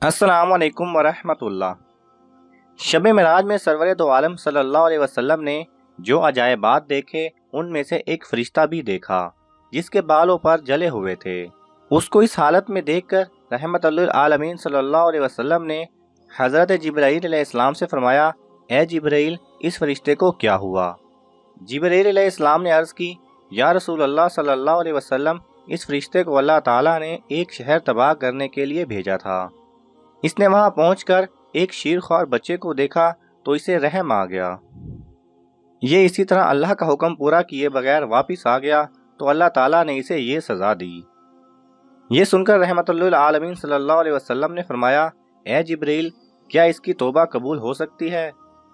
अस्सलाम वालेकुम वरहमतुल्लाह। शब मिराज में सरवर दो आलम सल्लल्लाहु अलैहि वसल्लम ने जो अजायबात देखे उनमें से एक फरिश्ता भी देखा जिसके बालों पर जले हुए थे। उसको इस हालत में देखकर रहमतुल्लिल आलमीन सल्लल्लाहु अलैहि वसल्लम ने हज़रत जिब्राईल अलैहिस्सलाम से फरमाया, ए जिब्राईल, इस फरिश्ते को क्या हुआ? जिब्राईल अलैहिस्सलाम ने अर्ज़ की, या रसूल अल्लाह सल्लल्लाहु अलैहि वसल्लम, इस फरिश्ते को अल्लाह ताला ने एक शहर तबाह करने के लिए भेजा था। इसने वहां पहुंचकर एक शीरख्वार बच्चे को देखा तो इसे रहम आ गया। ये इसी तरह अल्लाह का हुक्म पूरा किए बगैर वापस आ गया तो अल्लाह ताला ने इसे ये सज़ा दी। ये सुनकर रहमतुल्लिल आलमीन सल्लल्लाहु अलैहि वसल्लम ने फरमाया, ए जिब्रील, क्या इसकी तौबा कबूल हो सकती है?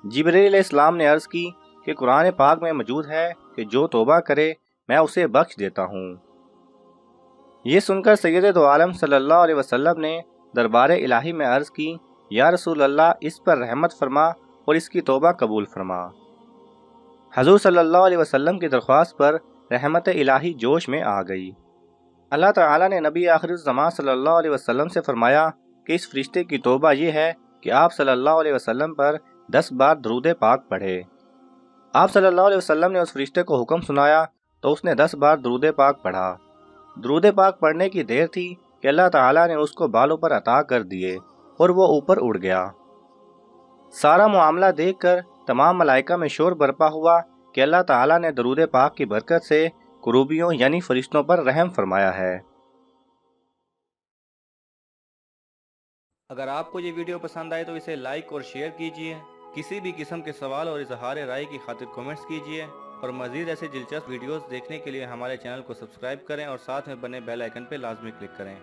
जिब्रील इस्लाम ने अर्ज़ की कि कुरान पाक में मौजूद है कि जो तौबा करे मैं उसे बख्श देता हूँ। ये सुनकर सैयद दो आलम सल्लल्लाहु अलैहि वसल्लम ने दरबार इलाही में अर्ज़ की, या रसूल अल्लाह, इस पर रहमत फरमा और इसकी तौबा कबूल फरमा। हजूर सल्लल्लाहु अलैहि वसल्लम की दरख्वास्त पर रहमत इलाही जोश में आ गई। अल्लाह ताला ने नबी आखिर ज़मान सल्लल्लाहु अलैहि वसल्लम से फरमाया कि इस फरिश्ते की तौबा ये है कि आप सल्लल्लाहु अलैहि वसल्लम पर 10 बार दरूद पाक पढ़े। आप सल्लल्लाहु अलैहि वसल्लम ने उस फरिश्ते को हुक्म सुनाया तो उसने 10 बार दरूद पाक पढ़ा। दरूद पाक पढ़ने की देर थी कि अल्लाह ताला ने उसको बालों पर अता कर दिए और वो ऊपर उड़ गया। सारा मामला देखकर तमाम मलाइका में शोर बरपा हुआ कि अल्लाह ताला ने दरूद पाक की बरकत से कुरूबियों यानी फरिश्तों पर रहम फरमाया है। अगर आपको ये वीडियो पसंद आए तो इसे लाइक और शेयर कीजिए। किसी भी किस्म के सवाल और इजहार राय की खातिर कमेंट्स कीजिए और मज़ीद ऐसे दिलचस्प वीडियोस देखने के लिए हमारे चैनल को सब्सक्राइब करें और साथ में बने बेल आइकन पर लाजमी क्लिक करें।